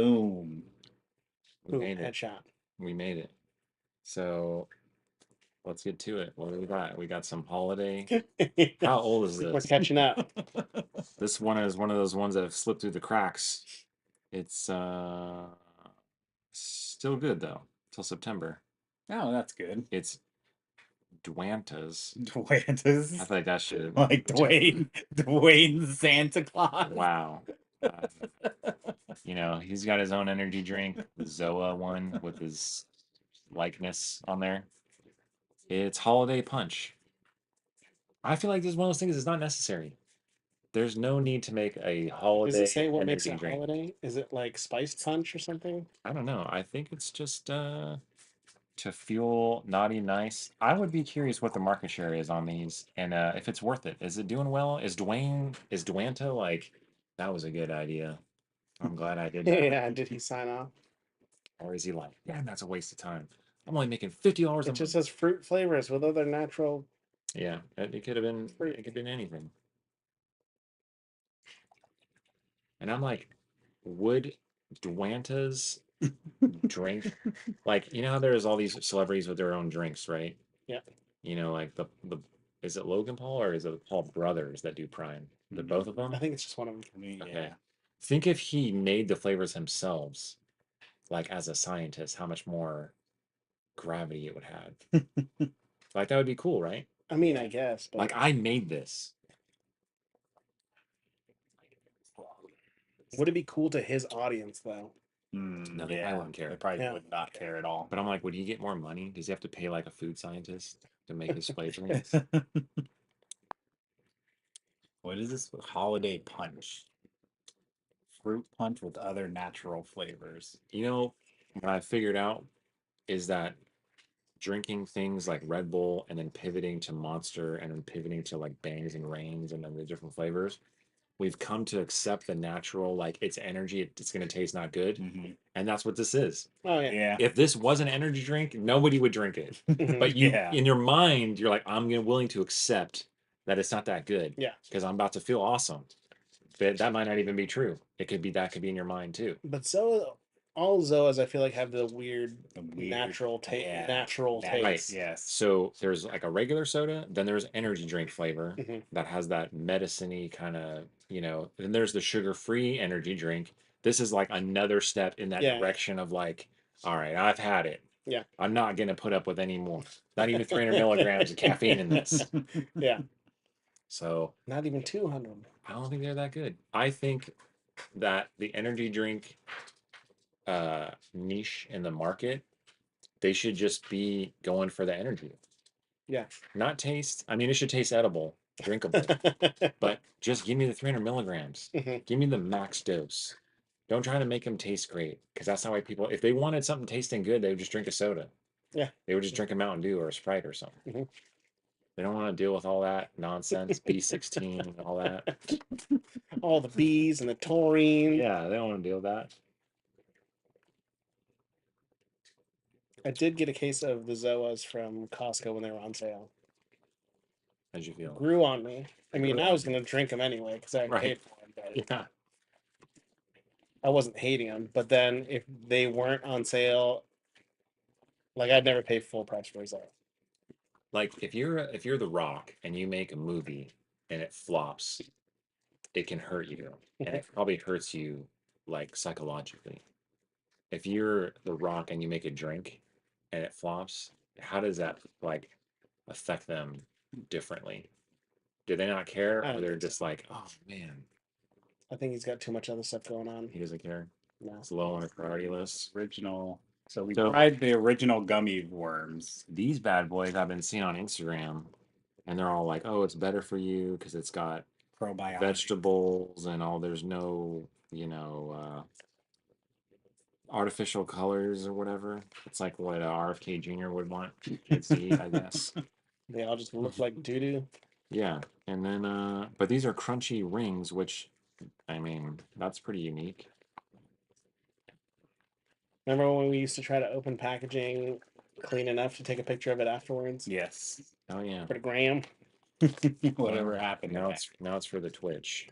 Boom. We Boom, made it. headshot. We made it. So let's get to it. What do we got? We got some holiday. How old is We're this? catching up. This one is one of those ones that have slipped through the cracks. It's still good though till September. Oh, that's good. It's Dwantas. I Dwantas. feel like that should Like Dwayne Santa Claus. wow. You know, he's got his own energy drink, the Zoa one with his likeness on there. It's Holiday Punch. I feel like this is one of those things that's not necessary. There's no need to make a Does holiday it say what makes energy it a drink. holiday? Is it like spiced punch or something? I don't know. I think it's just to fuel naughty nice. I would be curious what the market share is on these and if it's worth it. Is it doing well? Is Dwanta like that was a good idea. I'm glad I did that. Yeah, did he sign off? Or is he like, yeah, that's a waste of time. I'm only making $50 a It just month. says fruit flavors with other natural Yeah, it could have been fruit. it could have been anything. And I'm like, would Dwanta's drink like you know how there's all these celebrities with their own drinks, right? Yeah. You know, like the is it Logan Paul or is it Paul Brothers that do Prime? The both of I them? think it's just one of them. Okay. Yeah. Think if he made the flavors himself, like as a scientist, how much more gravity it would have. Like that would be cool, right? I mean, I guess, but Like I made this. would it be cool to his audience though? No, they yeah, probably wouldn't care. They probably Yeah. would not care at all. But I'm like, would he get more money? Does he have to pay like a food scientist to make his flavorings? What is this? Holiday punch. Fruit punch with other natural flavors. You know, what I figured out is that drinking things like Red Bull and then pivoting to Monster and then pivoting to like Bangs and Rains and then the different flavors, we've come to accept the natural, like it's energy, it's going to taste not good. Mhm. And that's what this is. Oh yeah. Yeah. If this was an energy drink, nobody would drink it. But you, Yeah. in your mind, you're like, willing to accept that it's not that good. Yeah. Because I'm about to feel awesome. But that might not even be true. It could be that could be in your mind too. But so all Zoas I feel like have the weird weird- natural taste. yeah, Natural that- taste. Right. Yes. So there's like a regular soda, then there's energy drink flavor Mhm. that has that medicine-y kind of, you know, then there's the sugar-free energy drink. This is like another step in that Yeah. direction of like, all right, I've had it. Yeah. I'm not gonna put up with any more. Not even 300 milligrams of caffeine in this. Yeah. So Not even 200. I don't think they're that good. I think that the energy drink niche in the market, they should just be going for the energy. Yeah. Not taste. I mean, it should taste edible, drinkable, but just give me the 300 milligrams. Mhm. Give me the max dose. Don't try to make them taste great because that's not why people, if they wanted something tasting good, they would just drink a soda. Yeah. They would just drink a Mountain Dew or a Sprite or something. Mhm. They don't want to deal with all that nonsense, B16 and all that. All the bees and the taurine. Yeah, they don't want to deal with that. I did get a case of the Zoas from Costco when they were on sale. How'd you feel? Grew on me. I mean, Grew I on was gonna drink them anyway because I Right. paid for them, but Yeah. I wasn't hating them. But then if they weren't on sale, like I'd never pay full price for a Zoa. Like if you're The Rock and you make a movie and it flops, it can hurt you, and it probably hurts you like psychologically. If you're The Rock and you make a drink and it flops, how does that like affect them differently? Do they not care, I or don't they're think so. just like, oh man, I think he's got too much other stuff going on. he doesn't care? No. It's low on the priority list. Original. So we So- tried the original gummy worms. These bad boys I've been seeing on Instagram, and they're all like, oh, it's better for you because it's got Probiotic. vegetables and all. There's no, artificial colors or whatever. It's like what RFK Jr. would want kids to eat, I guess. They all just look like doo doo. Yeah, and then but these are crunchy rings, which I mean that's pretty unique. Remember when we used to try to open packaging clean enough to take a picture of it afterwards? Yes. Oh yeah. For the gram. Whatever Well, happened. Now it's for the Twitch,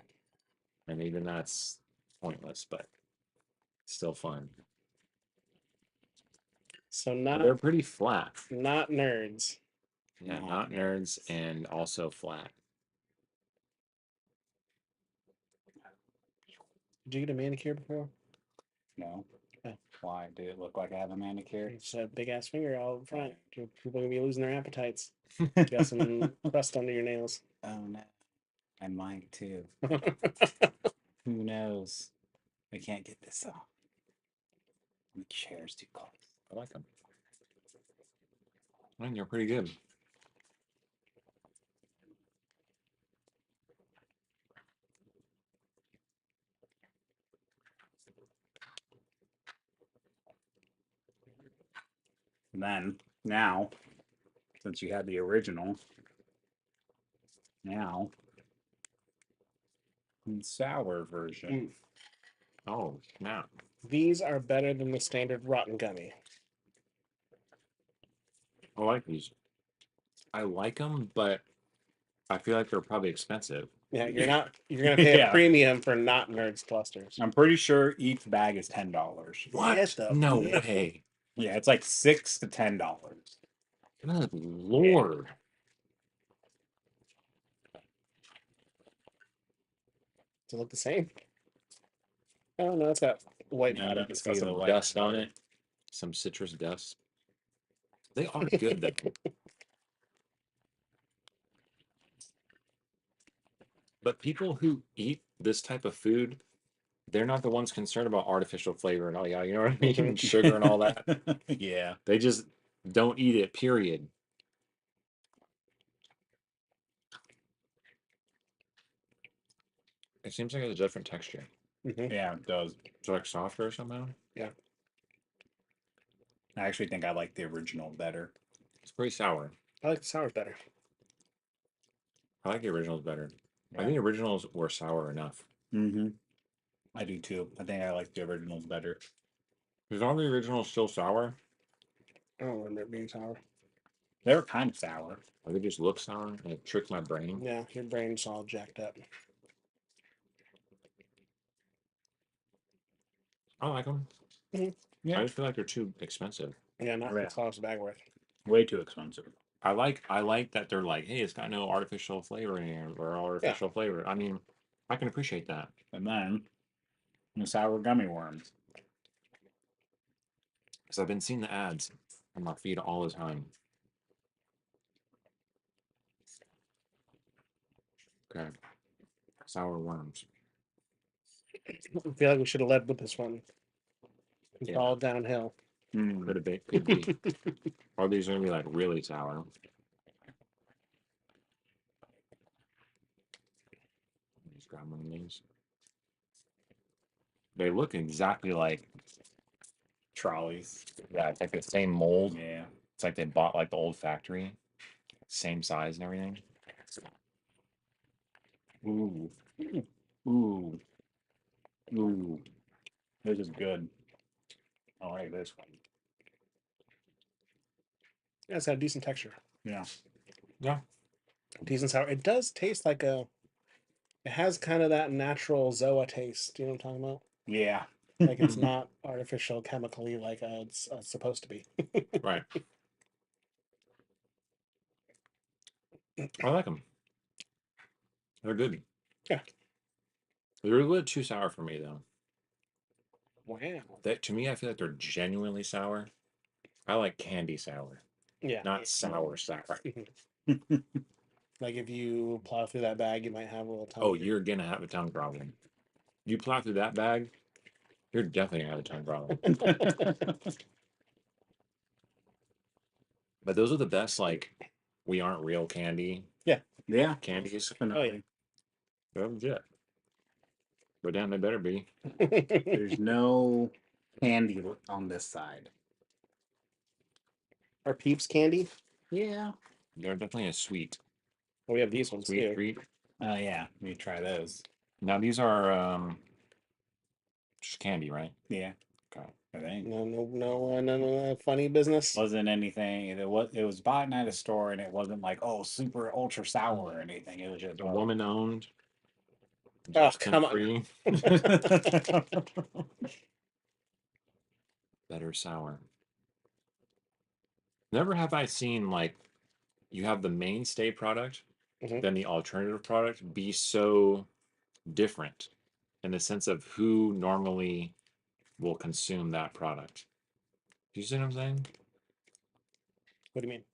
and even that's pointless. But Still fun. So But they're not pretty flat. nerds. Yeah, Not not nerds and also flat. Did you get a manicure before? No. Oh. Why? Did it look like I have a manicure? It's a big ass finger all up front. People gonna be losing their appetites. You got some crust under your nails. Oh no. I might too. Who knows? We can't get this off. The chair's too close. I like them. Man, you're pretty good. And then now, since you had the original, now the sour version. Oh, snap. These are better than the standard rotten gummy. I like these. I like them, but I feel like they're probably expensive. Yeah, you're gonna pay Yeah. a premium for not nerds clusters. I'm pretty sure each bag is $10. Get the- No no. way. Yeah, it's like $6 to $10. Good lord. Does it look the same? Oh no, it's got white Yeah, powder. you can It's got see the some white dust on powder. it. Some citrus dust. They are good though. But people who eat this type of food, they're not the ones concerned about artificial flavor and all, yeah, you know what I mean? Mhm. Sugar and all that. Yeah. They just don't eat it, period. It seems like it's a different texture. Mhm. Yeah, it does. It's like softer somehow. I actually think I like the original better. It's pretty sour. I like the sour better. I like the originals better. I Yeah. think the originals were sour enough. Mm-hmm. I do too. I think I like the originals better. Is all the originals still sour? I don't remember it being sour. They were kind of sour. Or they just look sour and it tricked my brain? Yeah, your brain's all jacked up. I like them. Yeah. I just feel like they're too expensive. Yeah, not Yeah. $6 a bag worth. Way too expensive. I like that they're like, hey, it's got no artificial flavor in here or artificial flavor. I mean, I can appreciate that. And then the sour gummy worms. Because I've been seeing the ads on my feed all the time. Okay. Sour worms. I feel like we should have led with this one. It's Yeah. all downhill. Could have been, could be. Or these are gonna be like really sour. Just grab one of these. They look exactly like, Trolleys. yeah, it's like the same mold. Yeah. It's like they bought like the old factory, same size and everything. Ooh. Ooh. Ooh. This is good. I like this one. Yeah, it's got a decent texture. Yeah. Yeah. Decent sour. It does taste like a. It has kind of that natural Zoa taste. You know what I'm talking about? Yeah. Like it's not artificial, chemically like it's supposed to be. Right. I like them. They're good. Yeah. They're a little too sour for me though. Wow. That to me, I feel like they're genuinely sour. I like candy sour, Yeah. not sour. Like if you plow through that bag, you might have a little tongue. Oh, you're gonna have a tongue problem. You plow through that bag, you're definitely gonna have a tongue problem. But those are the best, like, we aren't real candy Yeah. candies. Definitely. They're legit. But damn, they better be. There's no candy on this side. Are Peeps candy? Yeah. They're definitely a sweet, Oh, we have these ones sweet too. treat. Oh yeah. Let me try those. Now these are just candy, right? Yeah. Okay. I think. No, funny business. Wasn't anything. It was bought at a store, and it wasn't like super ultra sour or anything. It was just A woman owned. Oh, come on. Free. better sour. Never have I seen like you have the mainstay product, Mhm. then the alternative product be so different in the sense of who normally will consume that product. Do you see what I'm saying? What do you mean?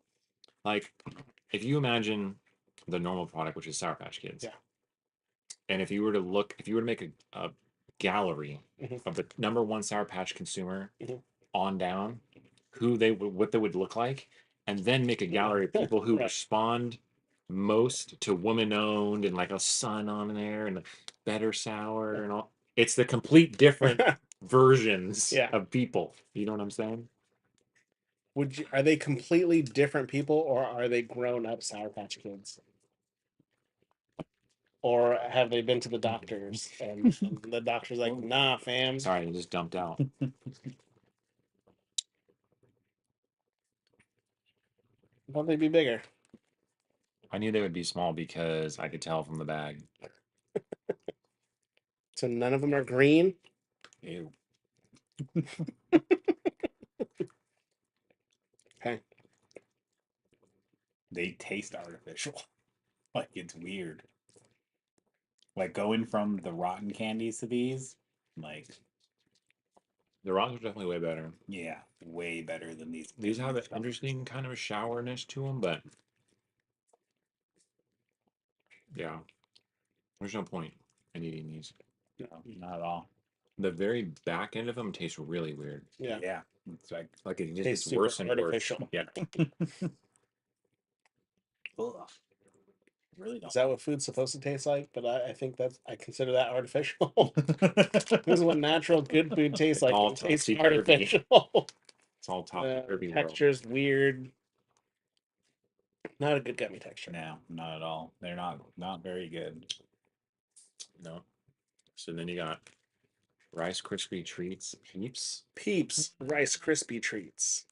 Like, if you imagine the normal product, which is Sour Patch Kids, Yeah. and if you were to look, if you were to make a gallery Mhm. of the number one Sour Patch consumer Mhm. on down, who they would, what they would look like, and then make a gallery of people who Right. respond most to woman owned and like a sun on there and a better sour and all. It's the complete different versions Yeah. of people. You know what I'm saying? Are they completely different people, or are they grown up Sour Patch Kids? Or have they been to the doctors and the doctor's like, nah, fam. Sorry, I just dumped out. I thought they'd be bigger. I knew they would be small because I could tell from the bag. So none of them are green. Ew. Okay. They taste artificial. Like it's weird. Like going from the rotten candies to these, like The rocks are definitely way better. yeah, way better than these. These have an stuff. interesting kind of a showerness to them, but yeah, there's no point in eating these. No, not at all. The very back end of them tastes really weird. Yeah. Yeah, it's Like it just Tastes gets super worse and worse. artificial. Yeah. ugh. Really don't. Is that what food's supposed to taste like? But I think I consider that artificial. This is what natural good food tastes like. all It tastes topsy-turvy. artificial. It's all topsy-turvy world. Texture's weird. Not a good gummy texture. No, not at all. They're not very good. No. So then you got Rice Krispie treats, Peeps. Peeps Rice Krispie treats.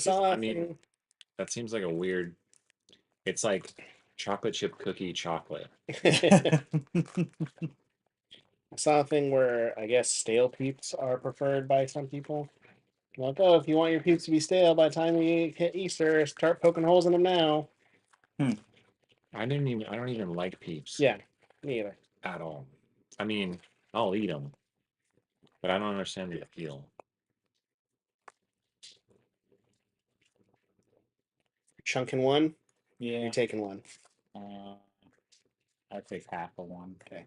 I mean, that seems like a weird. It's like chocolate chip cookie chocolate. I saw a thing where I guess stale peeps are preferred by some people. Like, oh, if you want your peeps to be stale by the time you hit Easter, start poking holes in them now. I don't even like Peeps. Yeah, me either. At all. I mean, I'll eat them, but I don't understand the appeal. Chunking one, Yeah, you're taking one. I'd take half of one. Okay.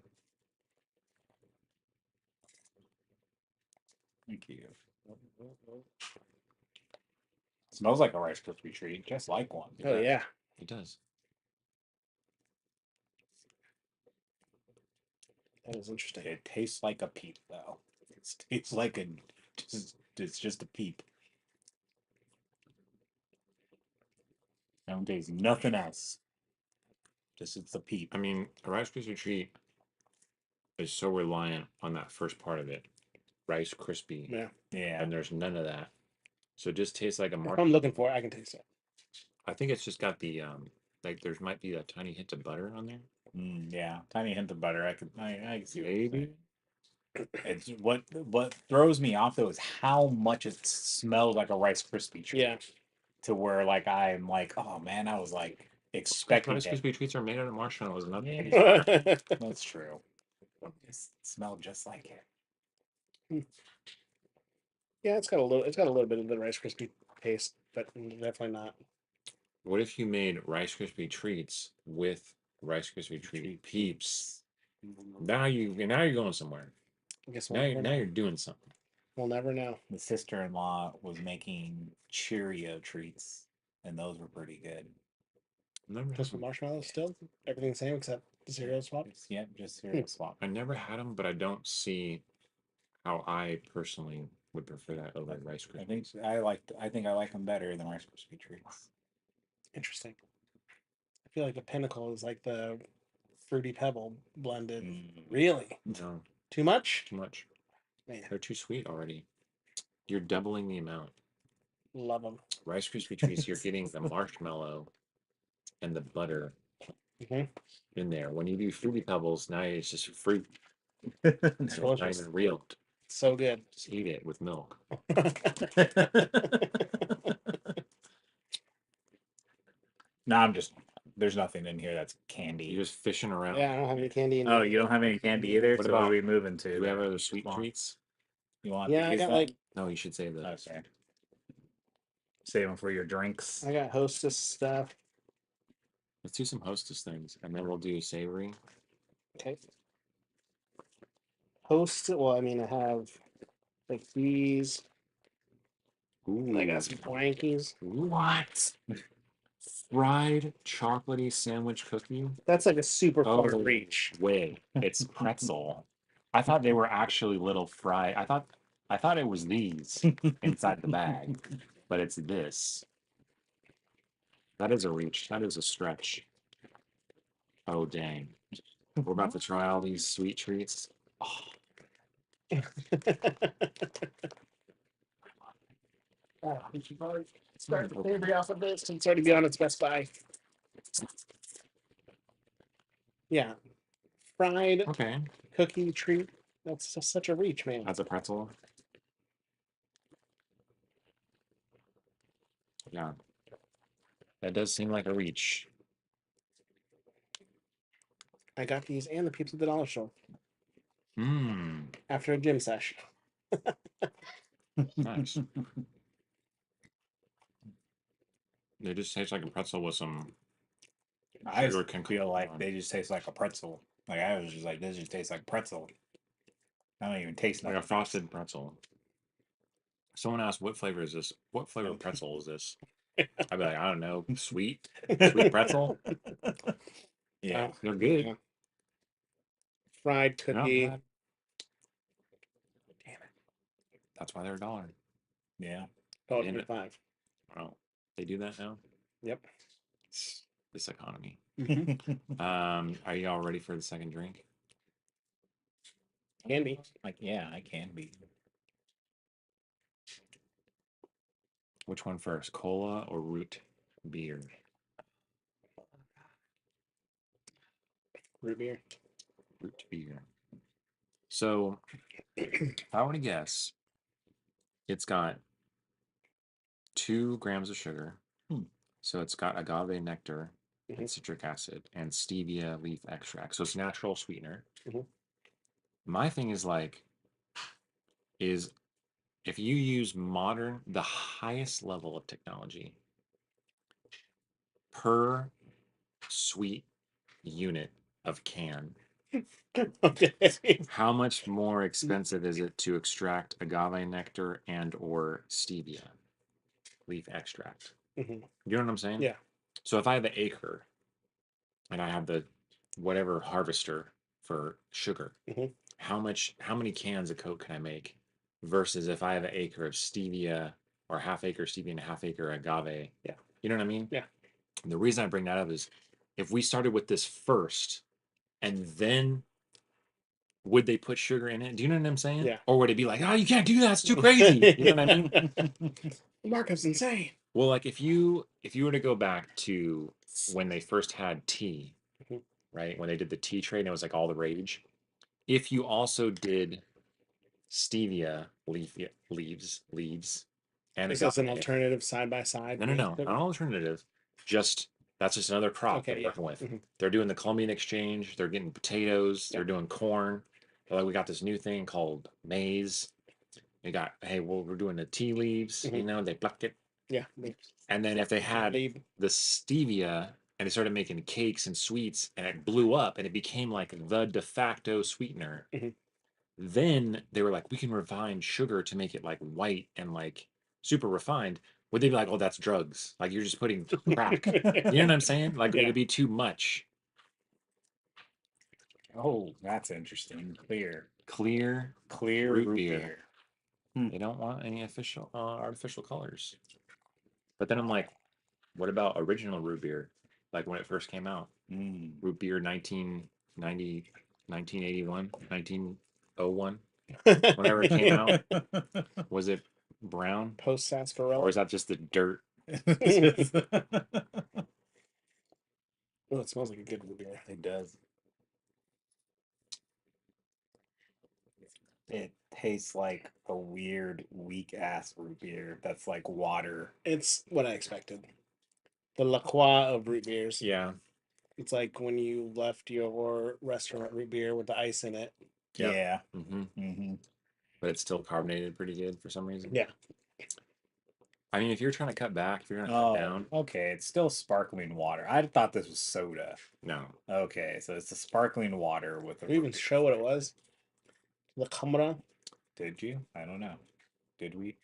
Thank you. Smells like a Rice Krispie treat, just like one. Oh yeah. It does. That is interesting. It tastes like a peep, though. It tastes like it's just a peep. I don't taste nothing else. Just it's a peep. I mean, a Rice Krispie treat is so reliant on that first part of it, Rice Krispie, Yeah. Yeah. and there's none of that. So it just tastes like a If marshmallow. I'm looking for it, I can taste it. I think it's just got the like there might be a tiny hint of butter on there. Yeah. Tiny hint of butter. I can see what you're Maybe. saying. It's what throws me off though is how much it smells like a Rice Krispie treat. Yeah. To where like I'm like, oh man, I was like expecting Rice it. Krispie treats are made out of marshmallows, not Yeah. peas. That's true. It smelled just like it. Yeah, it's got a little bit of the Rice Krispie taste, but definitely not. What if you made Rice Krispie treats with Rice Krispie treat peeps? Now you're going somewhere. I guess Now you're doing something. we'll never know. The sister-in-law was making Cheerio treats, and those were pretty good. Just with marshmallows still? Everything's the same except the cereal swap? Yep, just cereal swap. I never had them, but I don't see how I personally would prefer that over Rice I Krispies. think I like them better than Rice Krispie treats. Interesting. I feel like the pinnacle is like the Fruity Pebble blended. Really? No, Too much? too much. Man, They're too sweet already. You're doubling the amount. love them. Rice Krispie treats, you're getting the marshmallow and the butter Mhm. in there. When you do Fruity Pebbles, now it's just fruit. It's It's not delicious. even real. So good. Just eat it with milk. No, I'm just. There's nothing in here that's You're candy. just fishing around. Yeah, I don't have any candy in Oh, here. you don't have any candy either. What So what about- are we moving to? Do we have then? other sweet Well, treats? You want Yeah, I these got then? like No, you should say that. Okay. Save them for your drinks. I got Hostess stuff. Let's do some Hostess things, and then we'll do savory. Okay. Well, I mean, I have like these. Ooh, I got some Blankies. what? Fried chocolatey sandwich cookie? That's like a super far Oh, reach. way. It's pretzel. I thought they were actually little fried. I thought it was these inside the bag, but it's this. That is a reach. That is a stretch. Oh dang. We're about to try all these sweet treats. Oh, We should probably start the savory off of this since it's already beyond its Best Buy. Yeah. Fried okay. cookie treat. That's just such a reach, man. That's a pretzel. Yeah. That does seem like a reach. I got these and the Peeps at the Dollar Store Mmm. after a gym session. Nice. They just taste like a pretzel with some I sugar just can feel like on. they just taste like a pretzel. Like I was just like, this just tastes like pretzel. I don't even taste Like nothing. a frosted pretzel. Someone asked, "What flavor is this? What flavor pretzel is this?" I'd be like, "I don't know, sweet pretzel." Yeah. They're good. Yeah. Fried They're not cookie. bad. Damn it! That's why they're $1. Yeah. Damn it. $1.25. Oh, they do that now. Yep. This economy. Mm-hmm. Are you all ready for the second drink? Candy. Like, yeah, I can be. Which one first, cola or root beer? Root beer. Root beer. So, if I were to guess, it's got 2 grams of sugar. Hmm. So it's got agave nectar Mhm. and citric acid and stevia leaf extract. So it's natural sweetener. Mhm. My thing is like, is if you use the highest level of technology per sweet unit of can, Okay. how much more expensive is it to extract agave nectar and or stevia leaf extract? Mhm. You know what I'm saying? Yeah. So if I have an acre and I have the whatever harvester for sugar, Mhm. how many cans of Coke can I make versus if I have an acre of stevia or half acre stevia and a half acre agave? Yeah. You know what I mean? Yeah. And the reason I bring that up is if we started with this first and then would they put sugar in it? Do you know what I'm saying? Yeah. Or would it be like, oh, you can't do that, it's too crazy? You know what I mean? The markup's insane. Well, like if you were to go back to when they first had tea, Mhm. right? When they did the tea trade and it was like all the rage. If you also did stevia leaves, and Is this an agave. alternative side by side? No, not alternative. Just that's just another crop Okay, they're yeah. working with. Mhm. They're doing the Columbian Exchange. They're getting potatoes. Yeah. They're doing corn. They're like, we got this new thing called maize. We got, hey, well, we're doing the tea leaves. You Mhm. know, they plucked it. Yeah. And then if they had Leave. the stevia and they started making cakes and sweets and it blew up and it became like the de facto sweetener, Mhm. then they were like, we can refine sugar to make it like white and like super refined. Would they be like, oh, that's drugs? Like you're just putting crack. You know what I'm saying? Like, would Yeah. it be too much? Oh, that's interesting. Clear Clear root root beer. beer. They don't want any official artificial colors. But then I'm like, what about original root beer? Like when it first came out, Mm. root beer 1990, 1981, 1901, whenever it came out, was it brown Post or sarsaparilla. is that just the dirt? Oh, it smells like a good root beer. It does. It tastes like a weird, weak ass root beer that's like water. It's what I expected. The La Croix of root beers. Yeah. It's like when you left your restaurant root beer with the ice in it. Yep. Yeah. hmm Mm-hmm. But it's still carbonated pretty good for some reason. Yeah. I mean, if you're trying to cut back, if you're going to Oh, cut down, okay. It's still sparkling water. I thought this was soda. no. Okay, so it's the sparkling water with the Did we even root beer show what it flavor. was? La Camera. Did you? I don't know. Did we?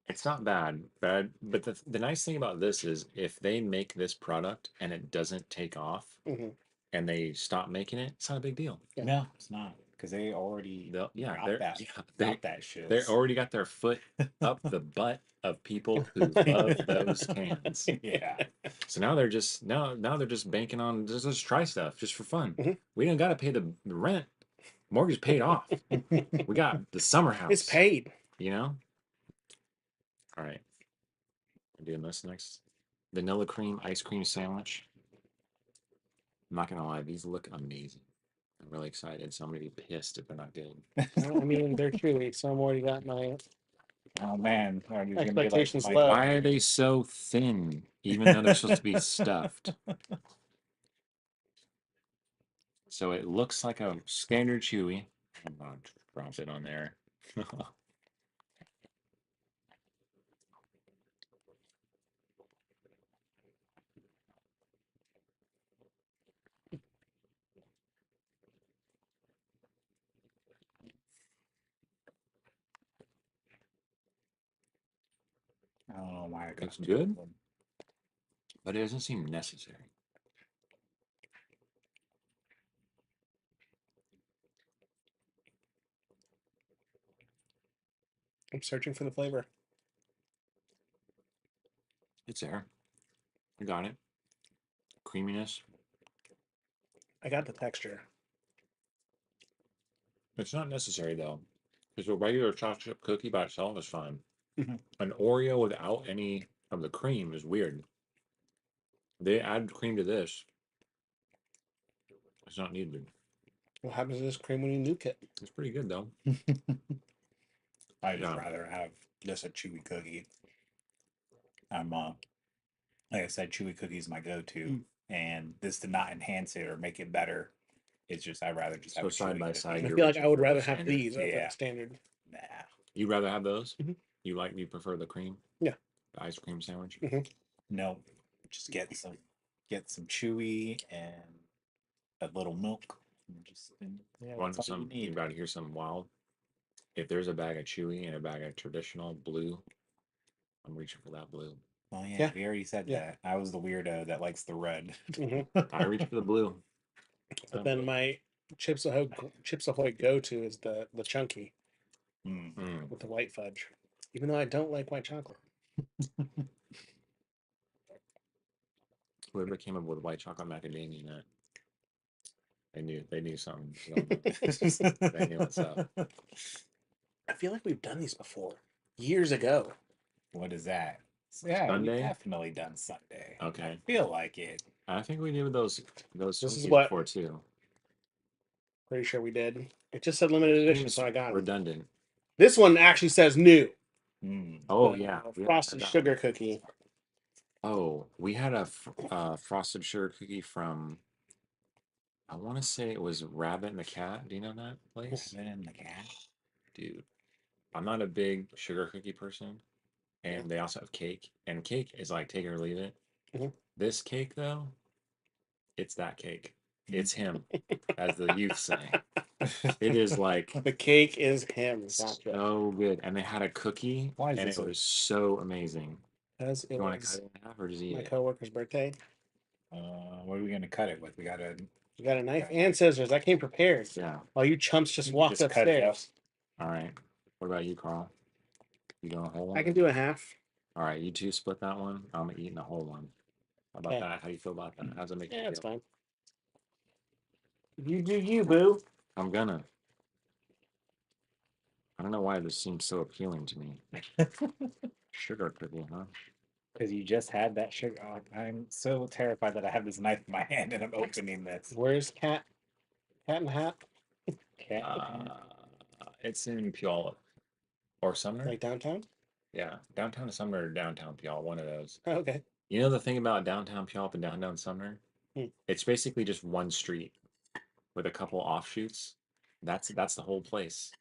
It's not bad, but the nice thing about this is if they make this product and it doesn't take off hmm and they stop making it, it's not a big deal. Yeah. No, it's not because they already Yeah, got they're that. yeah, Got that shit. they already got their foot up the butt of people who love those cans. Yeah. So now they're just now they're just banking on just try stuff just for fun. Mhm. We don't got to pay the rent. Mortgage paid off. We got the summer house. It's paid. You know. All right. We're doing this next. Vanilla cream ice cream sandwich. I'm not gonna lie, these look amazing. I'm really excited, so I'm gonna be pissed if they're not good. Well, I mean, they're chewy, so I'm already got my. Oh man, are you gonna be like Expectations Mike- low. Why are they so thin, even though they're supposed to be stuffed? So it looks like a standard chewy. I'm gonna drop it on there. I don't know why I got It's two good. of them. But it doesn't seem necessary. I'm searching for the flavor. It's there. I got it. Creaminess. I got the texture. It's not necessary though, because a regular chocolate chip cookie by itself is fine. Mhm. An Oreo without any of the cream is weird. They add cream to this. It's not needed. What happens to this cream when you nuke it? It's pretty good though. I just Yeah. rather have just a chewy cookie. I'm like I said, chewy cookie is my go-to, and this did not enhance it or make it better. It's just I'd rather just have So a side chewy by cookie. side, I you're feel like reaching I would for the rather have standard. these over Yeah. the standard. Nah. You'd rather have those? Mhm. You prefer the cream? Yeah. The ice cream sandwich? No, just get some chewy and a little milk. And just yeah, Want that's all you some? need. You about to hear something wild? If there's a bag of chewy and a bag of traditional blue, I'm reaching for that blue. Oh yeah, Yeah. we already said Yeah. that. I was the weirdo that likes the red. I reach for the blue. But then my Chips Ahoy go-to is the chunky Mm. Mm. with the white fudge. Even though I don't like white chocolate. Whoever came up with white chocolate macadamia nut, they knew something. They knew what's up. I feel like we've done these before. Years ago. What is that? Yeah, Sunday? we've definitely done Sunday. Okay. I feel like it. I think we did those This is Twinkies what- before too. Pretty sure we did. It just said limited edition, so I got it. Redundant. This one actually says new. Mm. Oh The yeah. we Frosted had that sugar one. cookie. Oh, we had a frosted sugar cookie from. I want to say it was Rabbit and the Cat. Do you know that place? Rabbit and the cat. Dude, I'm not a big sugar cookie person, and they also have cake, and cake is like take it or leave it. Mhm. This cake though, it's that cake. It's him, as the youth say. It is like The cake is him. Gotcha. so good, and they had a cookie, Why is and this it a- was so amazing. As it You want to was cut it in half or just eat my it? coworker's birthday. What are we gonna cut it with? We gotta You got a knife and scissors. I came prepared. Yeah. While you chumps just walked just cut it up. upstairs. All right. What about you, Carl? You going whole one? I can do a half. All right, you two split that one. I'm eating the whole one. How about Okay. that? How do you feel about that? How's it make Yeah, you it's feel? fine. You do you, boo. I'm gonna. I don't know why this seems so appealing to me. Sugar cookie, huh? because you just had that sugar. Oh, I'm so terrified that I have this knife in my hand and I'm opening this. Where's Cat? Cat in the Hat? Okay. It's in Puyallup or Sumner. Like downtown? Yeah, downtown Sumner or downtown Puyallup, one of those. Oh, okay. You know the thing about downtown Puyallup and downtown Sumner? Hmm. It's basically just one street with a couple offshoots. That's the whole place.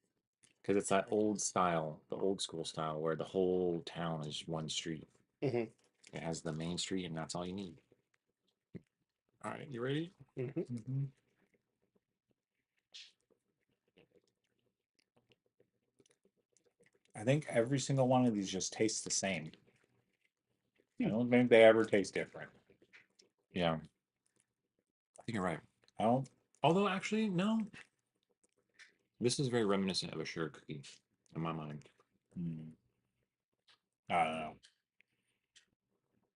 Because it's that old style, the old school style, where the whole town is one street. Hmm. It has the main street, and that's all you need. All right, you ready? Hmm. Mhm. I think every single one of these just tastes the same. I don't think they ever taste different. Yeah. I think you're right. I don't. Although, actually, no. This is very reminiscent of a sugar cookie in my mind. Hmm, I don't know.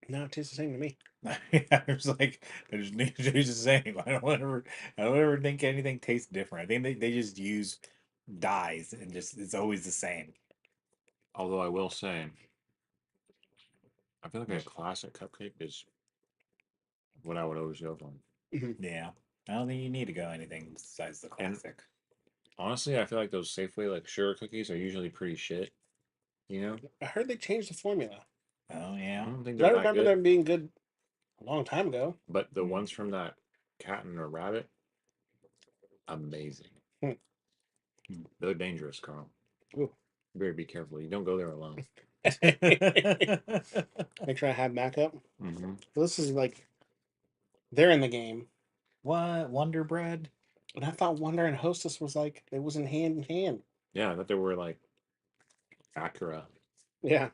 No, it tastes the same to me. I was like, I just need to taste the same. I don't ever think anything tastes different. I think they just use dyes and just it's always the same. Although, I will say, I feel like a classic cupcake is what I would always go for. Yeah, I don't think you need to go anything besides the And- classic. Honestly, I feel like those Safeway like sugar cookies are usually pretty shit. You know, I heard they changed the formula. Oh I yeah, don't think 'Cause I they're that remember good. them being good a long time ago. But the ones from that cat and a rabbit, amazing. Hmm. They're dangerous, Carl. Ooh. You better be careful. You don't go there alone. Make sure I have backup. Mm-hmm. This is like they're in the game, what Wonder Bread? and I thought Wonder and Hostess was like it was in hand. Yeah, I thought they were like Acura. Yeah,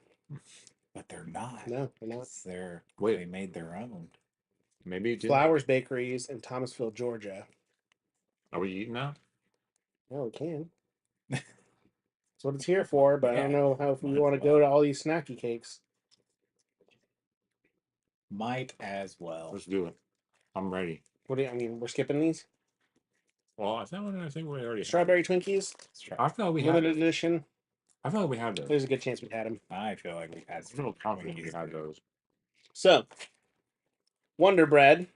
But they're not. no, they're not. It's their Wait. they made their own. Maybe it did. Flowers Bakeries in Thomasville, Georgia. Are we eating now? No, we can. That's what it's here for. But I don't Yeah, know how if we might as want to well. go to all these snacky cakes. Might as well. Let's do it. I'm ready. What do you, I mean? We're skipping these Well, I think we already. strawberry Twinkies, Let's try. I feel we had. limited edition. I feel like we had those. There's a good chance we had them. I feel like we've had I feel confident we Twinkies. had those. So, Wonder Bread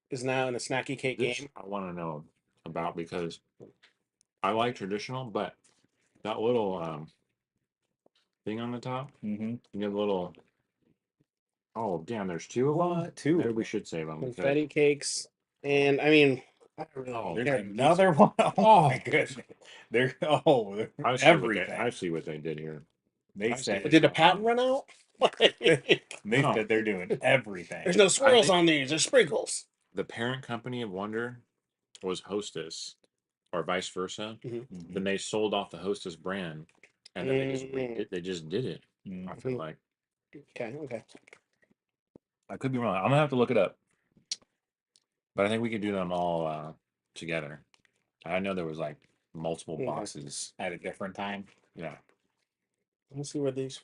is now in the snacky cake This game. I want to know about because I like traditional, but that little thing on the top, Mm-hmm. you know, the little. Oh damn! There's two of them. What? Two? Maybe we should save them. Confetti cakes, and I mean, I don't really Oh, care There's if these- another one. Oh my goodness! They're I see everything. I see what they did here. They I see said what Did the patent run out? they No. said they're doing everything. There's no swirls think- on these. There's sprinkles. The parent company of Wonder was Hostess, or vice versa. Mhm. Then they sold off the Hostess brand, and then they just did it. I feel Mhm. like Okay. I could be wrong. I'm gonna have to look it up, but I think we could do them all together. I know there was like multiple Okay. boxes. At a different time. Yeah. Let's see where these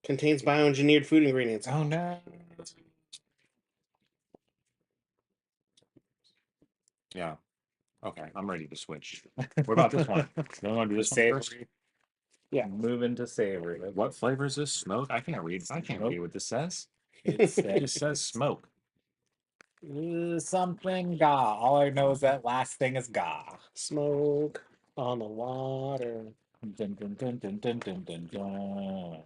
contains bioengineered food ingredients. Oh no! Yeah. Okay, I'm ready to switch. What about this one? You want to do this one first? Savory. Yeah. Moving to savory. What flavor is this? Smoke? I can't read. I can't Smoke. read what this says. It's It just says smoke. something ga. All I know is that last thing is ga. Smoke on the water. Dun, dun, dun, dun, dun, dun, dun, dun.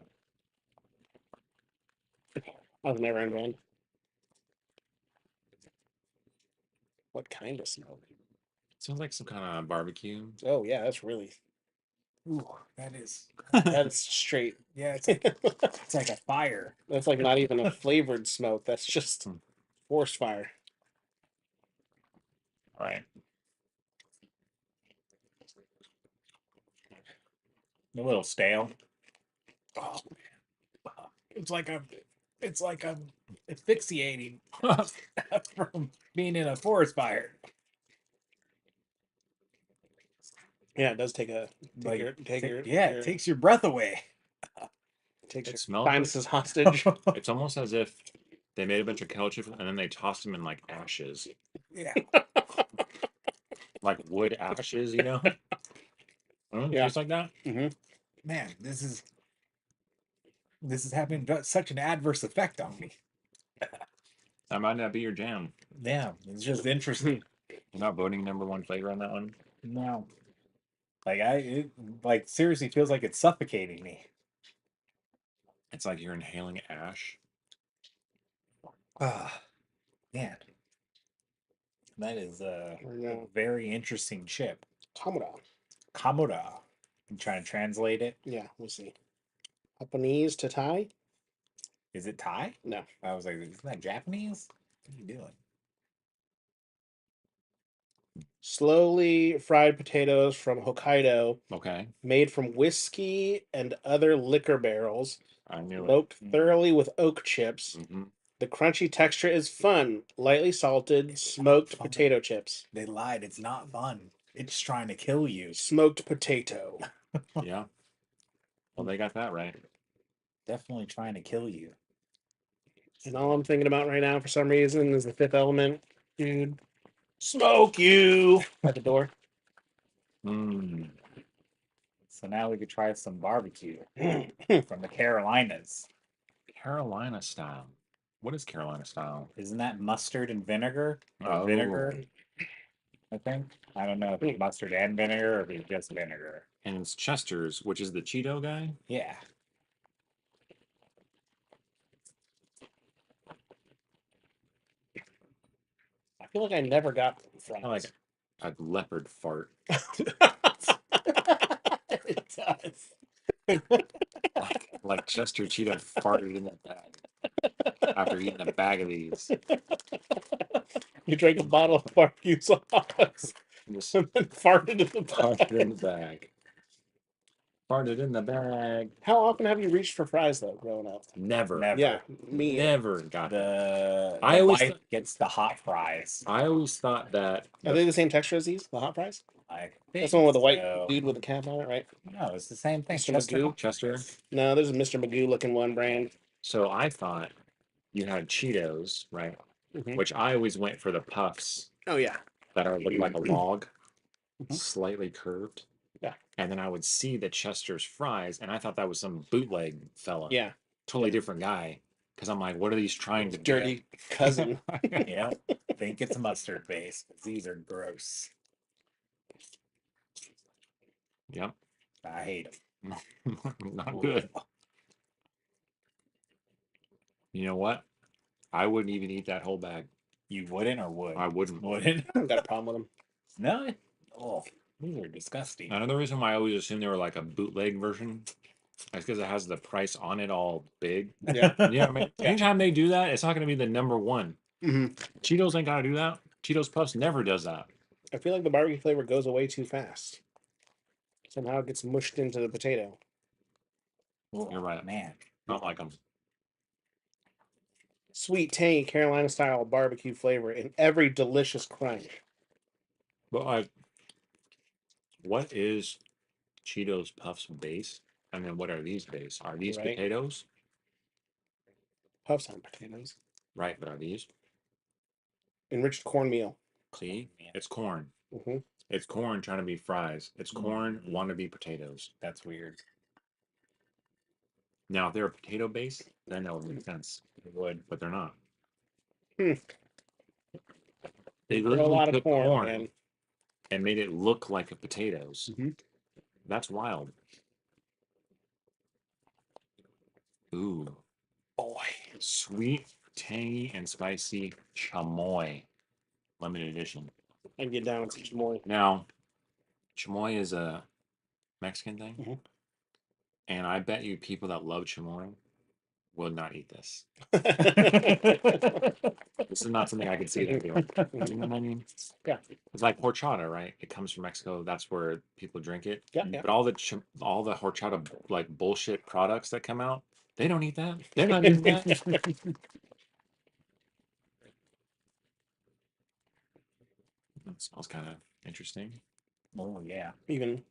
I was never in one. What kind of smoke? Sounds like some kind of barbecue. Oh yeah, that's really Ooh, that is. that's straight. Yeah, it's like a fire. That's like not even a flavored smoke. That's just forced fire. All right. A little stale. Oh, it's like I'm asphyxiating from being in a forest fire. Yeah, it does take a Like, your it takes your breath away. takes It your smells like- sinuses hostage. It's almost as if they made a bunch of kettle chips and then they tossed them in like ashes, Yeah. like wood ashes, you know? Yeah. Just like that. Man, this is having such an adverse effect on me. That might not be your jam. Yeah, it's just interesting. You're not voting number one flavor on that one? No. Like it like seriously feels like it's suffocating me. It's like you're inhaling ash. Ah, man. That is There a we go. very interesting chip. Kamura. Kamura. I'm trying to translate it. Yeah, we'll see. Japanese to Thai? Is it Thai? No. I was like, isn't that Japanese? What are you doing? Slowly fried potatoes from Hokkaido, Okay. made from whiskey and other liquor barrels, I knew it. smoked thoroughly with oak chips. Mhm. The crunchy texture is fun, lightly salted, smoked fun. potato chips. They lied. It's not fun. It's trying to kill you. Smoked potato. Yeah. Well, they got that right. Definitely trying to kill you. And all I'm thinking about right now, for some reason, is the Fifth Element dude. Smoke you at the door. Mm. So now we could try some barbecue from the Carolinas. Carolina style. What is Carolina style? Isn't that mustard and vinegar? Or Oh. vinegar, I think. I don't know if it's mustard and vinegar or if it's just vinegar. And it's Chester's, which is the Cheeto guy. Yeah. I feel like I never got I like a leopard fart. It does. Like Chester Cheeto farted in the bag after eating a bag of these. You drank a bottle of barbecue sauce Just and then farted in the farted in the bag. bag. Farted in the bag. How often have you reached for fries though, growing up? Never. Never. Yeah, me. Never got that. The I always wife th- gets the hot fries. I always thought that Are they the same texture as these? The hot fries? I That's think the one with the white so. dude with the cap on it, right? No, it's the same thing. Mr. Chester Magoo? hot Chester. fries. No, there's a Mr. Magoo looking one brand. So I thought you had Cheetos, right? Mhm. Which I always went for the puffs Oh yeah. that are look like a log, Mhm. slightly curved. Yeah. And then I would see the Chester's fries, and I thought that was some bootleg fella. Yeah. Totally different guy. Because I'm like, what are these trying to do? Dirty cousin. Yeah. Think it's mustard based. These are gross. Yep. I hate them. Not good. You know what? I wouldn't even eat that whole bag. You wouldn't or would? I wouldn't. Wouldn't? I don't got a problem with them. No. Oh, these are disgusting. Another reason why I always assumed they were like a bootleg version is because it has the price on it all big. Yeah. Yeah, I mean, Yeah. anytime they do that, it's not going to be the number one. hmm Cheetos ain't got to do that. Cheetos Puffs never does that. I feel like the barbecue flavor goes away too fast. Somehow it gets mushed into the potato. Oh, You're right. man. Not like them. Sweet, tangy Carolina style barbecue flavor in every delicious crunch. But like, what is Cheetos Puffs base? And then what are these base? Are these Right. potatoes? Puffs on potatoes. Right, but are these? Enriched cornmeal. See, it's corn. hmm It's corn trying to be fries. It's corn want to be potatoes. That's weird. Now, if they're a potato base, then that would make sense. It would. But they're not. Hmm. They Throw a literally lot of took corn, man. and made it look like a potatoes. Mhm. That's wild. Ooh, Boy. sweet, tangy, and spicy chamoy, limited edition. I can get down with some more. Now, chamoy is a Mexican thing, Mhm. and I bet you people that love chamoy will not eat this. This is not something I could see them doing. You know what I mean? Yeah. It's like horchata, right? It comes from Mexico. That's where people drink it. Yeah, yeah. But all the horchata like bullshit products that come out, they don't eat that. They're not eating that. That smells kind of interesting. Oh, yeah. Even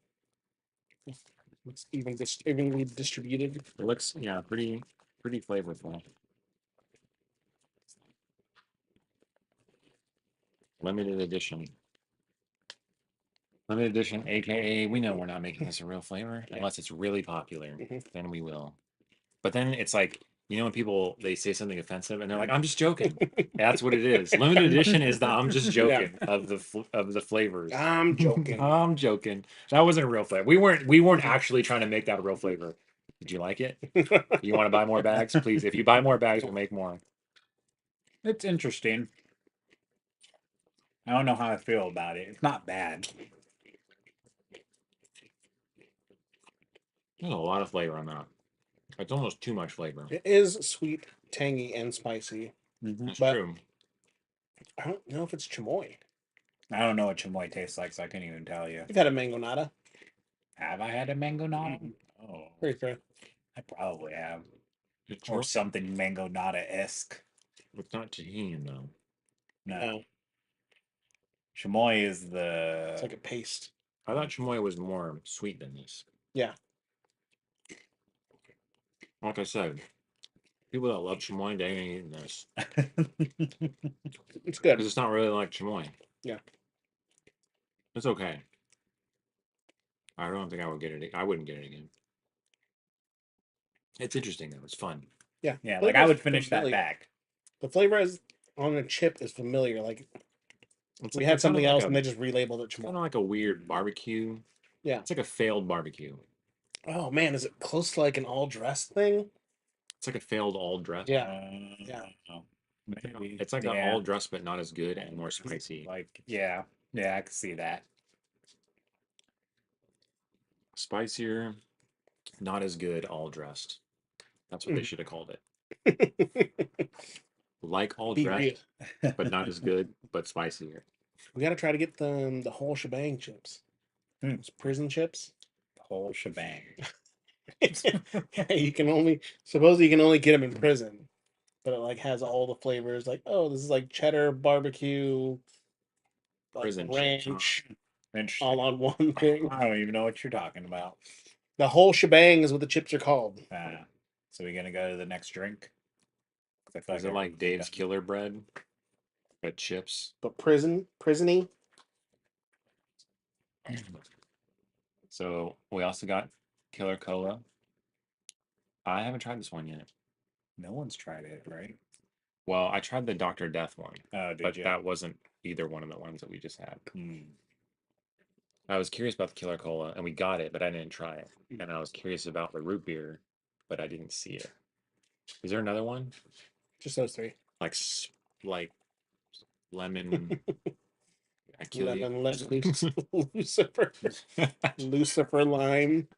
it's evenly distributed. It looks pretty flavorful. Limited edition. Limited edition, aka we know we're not making this a real flavor Yeah. unless it's really popular. Mhm. Then we will. But then it's like You know when people they say something offensive and they're like, "I'm just joking." That's what it is. Limited edition is the "I'm just joking" of the flavors. I'm joking. I'm joking. That wasn't a real flavor. We weren't actually trying to make that a real flavor. Did you like it? You want to buy more bags? Please. If you buy more bags, we'll make more. It's interesting. I don't know how I feel about it. It's not bad. There's a lot of flavor on that. It's almost too much flavor. It is sweet, tangy, and spicy. That's but- true. I don't know if it's chamoy. I don't know what chamoy tastes like, so I couldn't even tell you. You've had a mango nada. Have I had a mango nada? Oh, Pretty fair. I probably have. It's Or something mango nada-esque. It's not tahini though. No. No, Chamoy is the... it's like a paste. I thought chamoy was more sweet than this. Yeah. Like I said, people that love chamoy, they ain't eating this It's good. because it's not really like chamoy. Yeah. It's okay. I don't think I would get it. I wouldn't get it again. It's interesting though. It's fun. Yeah. Yeah, Flavor's like I would finish that familiar. bag. The flavor is on the chip is familiar. Like It's we like- had it's kinda something like else a- and they just relabeled it Kind chamoy. of like a weird barbecue. Yeah. It's like a failed barbecue. Oh man, is it close to like an all dressed thing? It's like a failed all dress. Yeah. Yeah. Maybe. It's like an all dress, but not as good and more spicy. Like, yeah, I can see that. Spicier, not as good, all dressed. That's what they should have called it. Like all Be real. dressed, but not as good, but spicier. We gotta try to get the whole shebang chips. Hmm. Those prison chips. The whole shebang. You can only supposedly you can only get them in prison, but it like has all the flavors. Like, oh, this is like cheddar, barbecue, like Prison chips, huh? ranch, Interesting. all on one thing. I don't even know what you're talking about. The whole shebang is what the chips are called. So we're gonna go to the next drink. 'Cause I feel Is it we're like Dave's done. Killer Bread, but chips? But prisony. So we also got Killer Cola. I haven't tried this one yet. No one's tried it, right? Well, I tried the Dr. Death one, Oh, did but you? that wasn't either one of the ones that we just had. Hmm. I was curious about the Killer Cola, and we got it, but I didn't try it. And I was curious about the root beer, but I didn't see it. Is there another one Just those three. like like lemon? I kill you. Lucifer. Lucifer lime.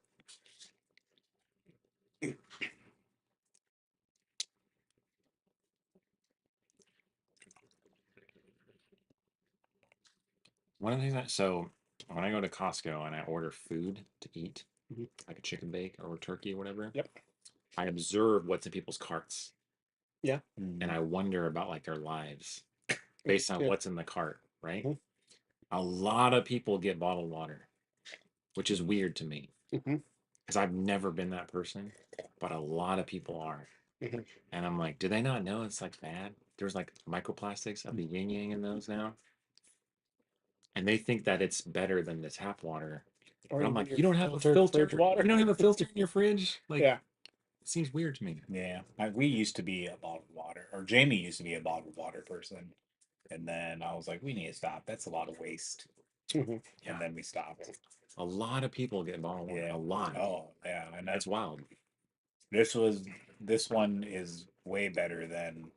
One of the things so when I go to Costco and I order food to eat, Mhm. like a chicken bake or turkey or whatever, Yep. I observe what's in people's carts Hmm. and I wonder about like their lives based on Yeah. what's in the cart, right? Mhm. A lot of people get bottled water, which is weird to me Mhm. because I've never been that person, but a lot of people are. Mhm. And I'm like, do they not know it's like bad? There's like microplastics of the yin yang in those now. And they think that it's better than the tap water. Or But I'm even like, your you don't have a filtered filter. fridge water. You don't have a filter in your fridge. Like, Yeah. it seems weird to me. Yeah, we used to be a bottled water, or Jamie used to be a bottled water person, and then I was like, we need to stop. That's a lot of waste, Mhm. Yeah. and then we stopped. A lot of people get bottled water. Yeah. A lot. Oh, yeah, and That's that's wild. this one is way better than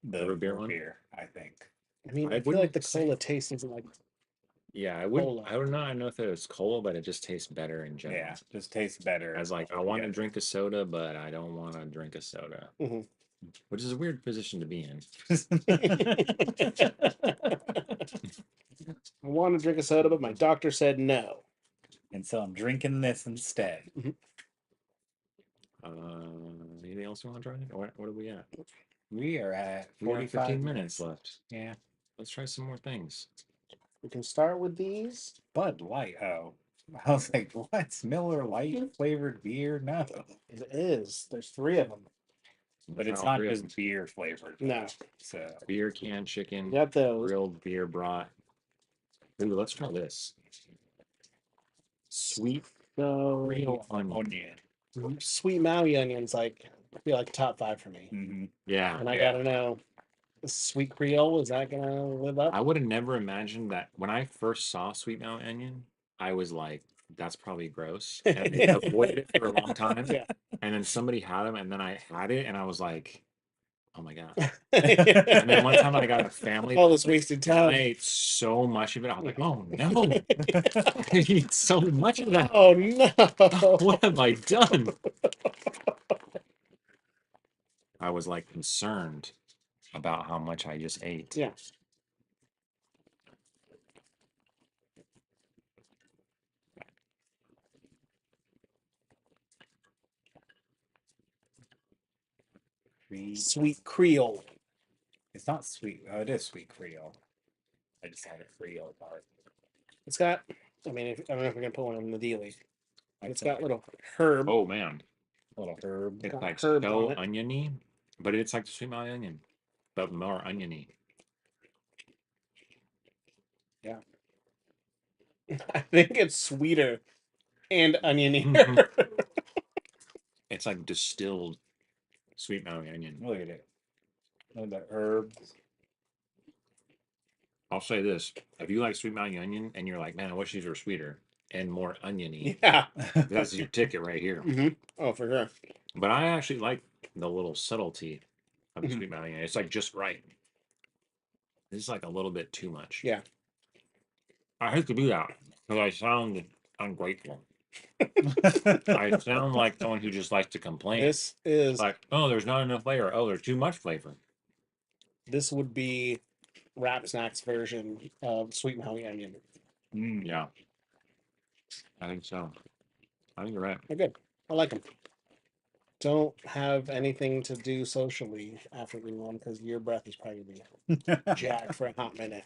the root beer root one? beer, I think. I mean, I I feel like the wouldn't say- cola taste isn't like Yeah, Cola. I would not know if it was cola, but it just tastes better in general. Yeah, just tastes better. As like, I want to drink a soda, but I don't want to drink a soda, Mhm. which is a weird position to be in. I want to drink a soda, but my doctor said no. And so I'm drinking this instead. Anything else you want to try? What are we at? We are at We got 45 15 minutes left. Yeah. Let's try some more things. We can start with these. Bud Light. Oh, I was like, what's Miller Light flavored beer? No, It is. There's 3 of them. but it's All not three of just them. beer flavored. No. So Beer can chicken, You got those. grilled beer brat. Ooh, let's try this. Sweet real onion. onion. Sweet Maui onions, like be like top 5 for me. Mm-hmm. Yeah. And I Yeah. gotta know, sweet Creole, is that gonna live up? I would have never imagined that when I first saw sweet mountain onion, I was like, that's probably gross. And I avoided it for a long time. Yeah. And then somebody had them, and then I had it, and I was like, oh my God. And And then one time I got a family, all this wasted and I time. ate so much of it. I was like, oh no, I ate so much of that. Oh no! What have I done? I was like concerned about how much I just ate. Yeah. Sweet Creole. It's not sweet. Oh, it is sweet Creole. I just had a Creole part. It's got. I mean, I don't know if we're gonna put one in the dealie. I It's think got little herb. Oh man, a little herb. it's Got like herbs so on it. oniony, but it's like the sweet mountain onion, but more oniony. I think it's sweeter and oniony. Mhm. It's like distilled sweet mountain onion. Look at it. Look at the herbs. I'll say this: if you like sweet mountain onion and you're like, man, I wish these were sweeter and more oniony, Yeah. that's your ticket right here. Hmm. Oh, for sure. But I actually like the little subtlety of the Mhm. sweet mountain onion. It's like just right. This is like a little bit too much. Yeah. I hate to do that because I sound ungrateful. I sound like someone who just likes to complain. This is. Like, oh, there's not enough flavor. Oh, there's too much flavor. This would be Rap Snacks version of sweet Maui onion. Mm. Yeah, I think so. I think you're right. They're good. I like them. Don't have anything to do socially after eating one because your breath is probably gonna be jacked for a hot minute.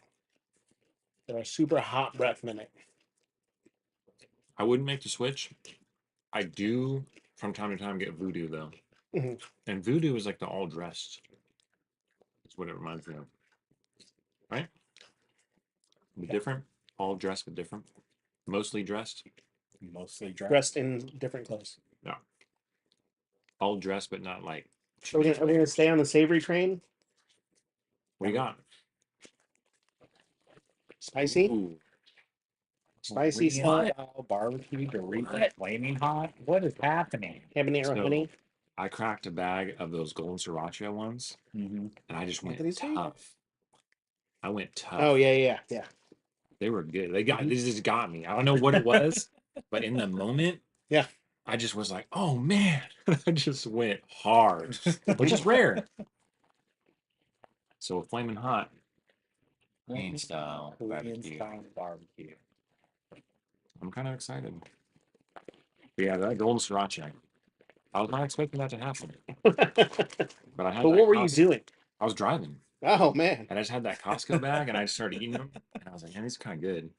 For a super hot breath minute. I wouldn't make the switch. I do from time to time get voodoo though, Mhm. and voodoo is like the all dressed. That's what it reminds me of, right? But Yeah. different, all dressed but different, mostly dressed, Mostly dry. Dressed in different clothes. all dressed but not like. Are we gonna stay on the savory train? What do you got? Spicy? Ooh, Spicy stuff. Real barbecue Doritos flaming hot. What is happening? Habanero So- honey. I cracked a bag of those golden sriracha ones, Mm-hmm. and I just What went did he say? tough. I went tough. Oh yeah. They were good. They got Mhm. this just got me. I don't know what it was, but in the moment, Yeah. I just was like, oh man. I just went hard, which is rare. So flaming hot, Korean style Korean barbecue. style barbecue. I'm kind of excited. But yeah, that golden sriracha. I was not expecting that to happen, But but I had. what were you doing? I was driving, Oh man. and I just had that Costco bag, and I just started eating them, and I was like, man, these are kind of good.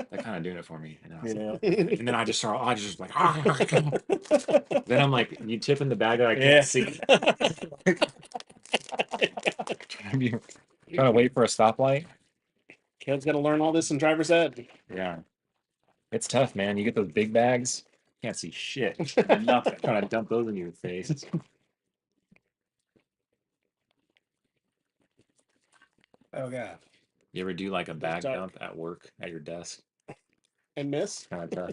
They're kind of doing it for me. And, I was like, and then I just started. I just was like, then I'm like, you tip in the bag that I can't Yeah. see. Trying to wait for a stoplight. Kid's got to learn all this in driver's ed. Yeah, it's tough, man. You get those big bags, can't see shit. Nothing. Trying to dump those in your face. Oh god. You ever do like a bag dark. dump at work at your desk? And miss. Kind of tough.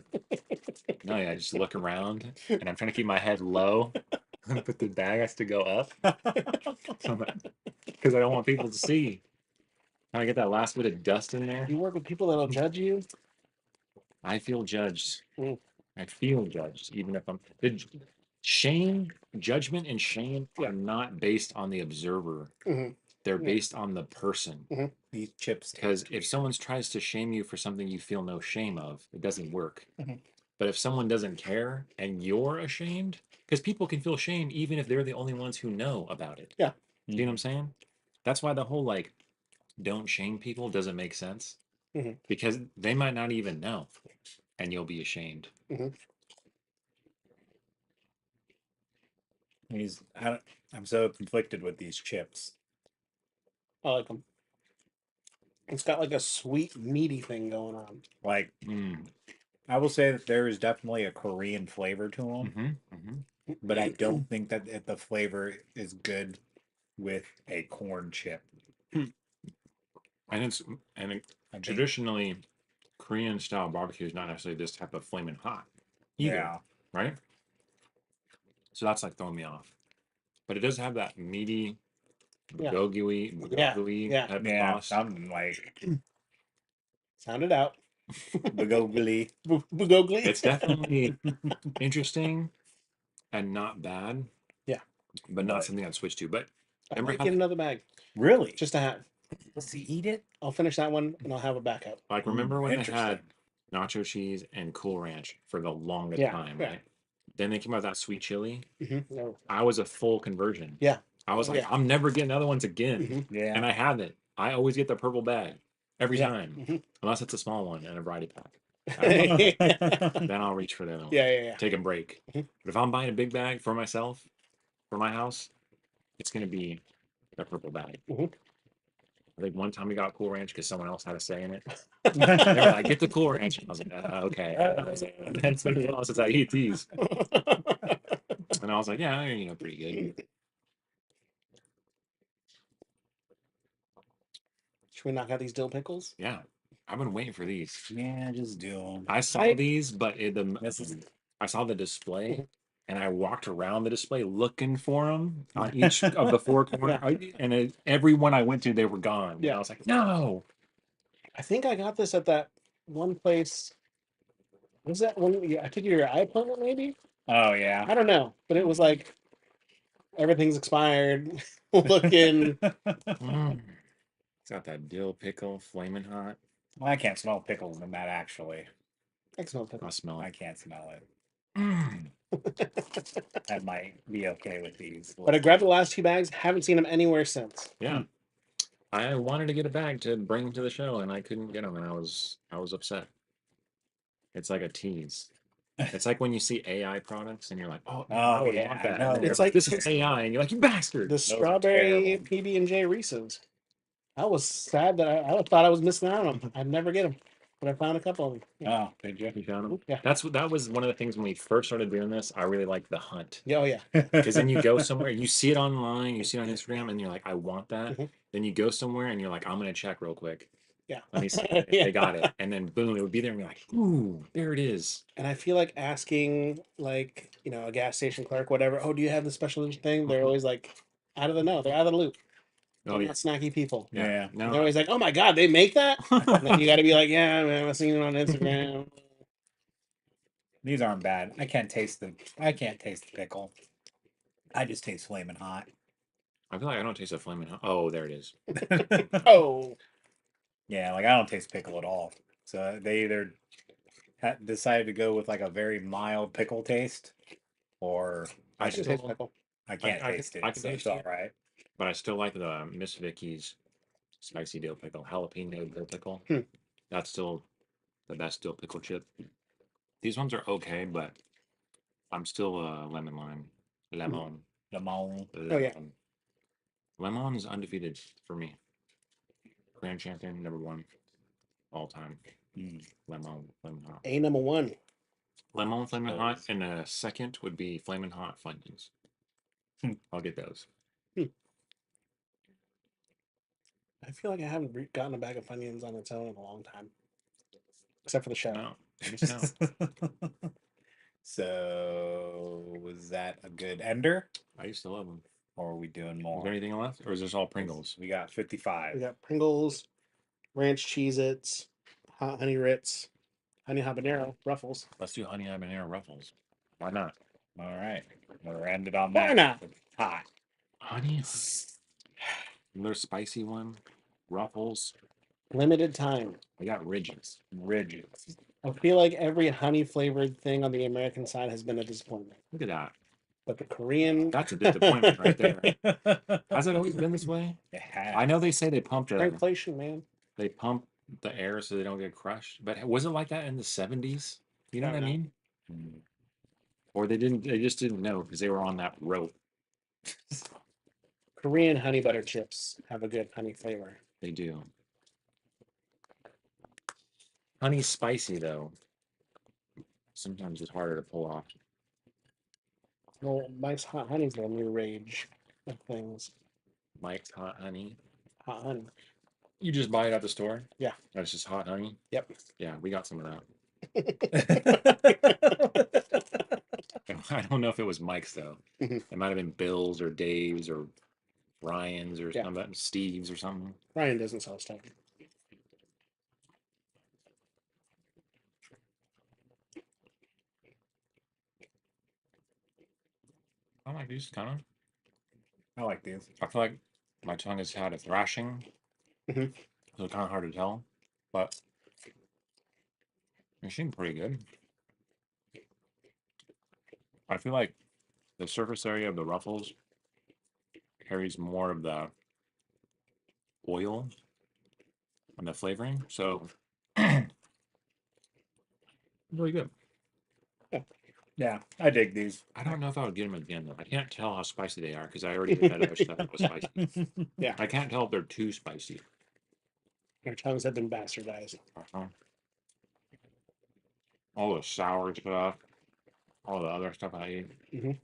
No, yeah, I just look around and I'm trying to keep my head low, but the bag has to go up because I don't want people to see. Trying to get that last bit of dust in there. You work with people that'll judge you. I feel judged. Mm. I feel judged, even if I'm. Shame, judgment, and shame Yeah. are not based on the observer. Mhm. They're Yeah. based on the person. These chips. Because if someone tries to shame you for something you feel no shame of, it doesn't work. Mhm. But if someone doesn't care and you're ashamed, because people can feel shame even if they're the only ones who know about it. Yeah. You know what I'm saying? That's why the whole like, don't shame people doesn't make sense. Mhm. Because they might not even know, and you'll be ashamed. I'm so conflicted with these chips. I like them. It's got like a sweet, meaty thing going on. Like, Mm. I will say that there is definitely a Korean flavor to them, Mm-hmm. Mm-hmm. but I don't think that the flavor is good with a corn chip. And it's and it, I think, traditionally Korean style barbecue is not necessarily this type of flaming hot either, yeah, right? So that's like throwing me off. But it does have that meaty, Yeah. bulgogi Yeah. type of yeah, sauce. something like Sound it out. bulgogi. Bugogli. It's definitely interesting and not bad, Yeah. but not But something I'd switch to. But I remember might how get another bag really, just to have. does he eat it? I'll finish that one and I'll have a backup. like remember when they Interesting. had nacho cheese and Cool Ranch for the longest Yeah, time, yeah. right? Then they came out with that sweet chili. No. I was a full conversion. Yeah. I was Oh, like, yeah. I'm never getting other ones again. Mhm. Yeah, And I haven't. I always get the purple bag every Yeah. time, Mhm. unless it's a small one and a variety pack. Yeah. Then I'll reach for the other one. Yeah. Take a break. Mhm. But if I'm buying a big bag for myself, for my house, it's going to be the purple bag. Mhm. I think one time we got Cool Ranch because someone else had a say in it. They were like, get the Cool Ranch. I was like, okay. It's been a while since I eat these. And I was like, yeah, pretty good. Should we knock out these dill pickles? Yeah. I've been waiting for these. yeah, just do them. I saw I- these, but This is I saw the display Mhm. and I walked around the display looking for them on each of the four corners. And every one I went to, they were gone. And Yeah. I was like, no. I think I got this at that one place. Was that one? Yeah, I took you to your eye appointment, maybe? oh yeah. I don't know, but it was like everything's expired. Looking. Mm. It's got that dill pickle, flaming hot. Well, I can't smell pickles in that actually. I can smell I pickles. smell I it. can't smell it. Mm. That might be okay with these. But I grabbed the last two bags. Haven't seen them anywhere since. Yeah. I wanted to get a bag to bring to the show and I couldn't get them and I was upset. It's like a tease. It's like when you see AI products and you're like, oh, man, I Oh, would yeah, want I that. know. And they're It's like, like- this is AI. And you're like, you bastard. The are strawberry terrible. PB and J Reese's. I was sad that I thought I was missing out on them. I'd never get them, but I found a couple of them. Yeah. Oh, did you? You found them? Yeah. That was one of the things when we first started doing this. I really liked the hunt. Yeah. Oh yeah. Because then you go somewhere, you see it online, you see it on Instagram, and you're like, I want that. Mhm. Then you go somewhere and you're like, I'm gonna check real quick. Yeah. Let me see if Yeah. they got it. And then boom, it would be there and you're like, ooh, there it is. And I feel like asking, like, a gas station clerk, whatever, oh, do you have the special edition thing? They're always like out of the know. They're out of the loop. Oh They're yeah. not snacky people. Yeah. They're No. always like, oh my God, they make that? And then you got to be like, yeah, man, I've seen it on Instagram. These aren't bad. I can't taste the pickle. I just taste flaming hot. I feel like I don't taste a flaming hot. Oh, there it is. Oh, Yeah, like I don't taste pickle at all. So they either decided to go with like a very mild pickle taste, or I I can still, taste pickle. I can't I taste it. can So taste it's all it. right. but I still like the Miss Vicky's spicy dill pickle, jalapeno dill pickle. Hmm. That's still the best dill pickle chip. These ones are okay, but I'm still lemon. Lemon. Oh, yeah. Lemon is undefeated for me. Grand champion, #1, all time. Mm. Lemon hot. A number one. Lemon flaming Oh. hot, and a second would be flaming hot Funyuns. Hmm. I'll get those. I feel like I haven't gotten a bag of Funyuns on its own in a long time, except for the show. No, just no. So was that a good ender, I used to love them. or are we doing Is more? there anything left, or is this all Pringles? We got 55. We got Pringles, Ranch Cheez-Its, Hot Honey Ritz, Honey Habanero, Ruffles. Let's do honey habanero ruffles. Why not? All right, we're ended on Why that. not? Hot. Honey. Another spicy one. Ruffles. Limited time. I got ridges. Ridges. I feel like every honey flavored thing on the American side has been a disappointment. Look at that. But the Korean. That's a disappointment right there. Has it always been this way? It has. I know they say they pumped Inflation, man. they pump the air so they don't get crushed, but was it like that in the 70s? You know I what I don't know. mean? Mm. Or they just didn't know because they were on that rope. Korean honey butter chips have a good honey flavor. They do. Honey's spicy though. Sometimes it's harder to pull off. Well, Mike's Hot Honey's the new rage of things. Mike's Hot Honey. Hot Honey. You just buy it at the store? Yeah. That's just hot honey? Yep. Yeah, we got some of that. I don't know if it was Mike's though. Mhm. It might have been Bill's or Dave's or Ryan's or Yeah. something, Steve's or something. Ryan doesn't sell stuff. I like these kind of. I like these. I feel like my tongue has had a thrashing, Mhm. so it's kind of hard to tell, but they seem pretty good. I feel like the surface area of the Ruffles carries more of the oil and the flavoring, so really good. Yeah, I dig these. I don't know if I would get them again though. I can't tell how spicy they are because I already had other stuff that was spicy. Yeah. I can't tell if they're too spicy. Our tongues have been bastardized. Uh-huh. All the sour stuff, all the other stuff I ate. Mhm.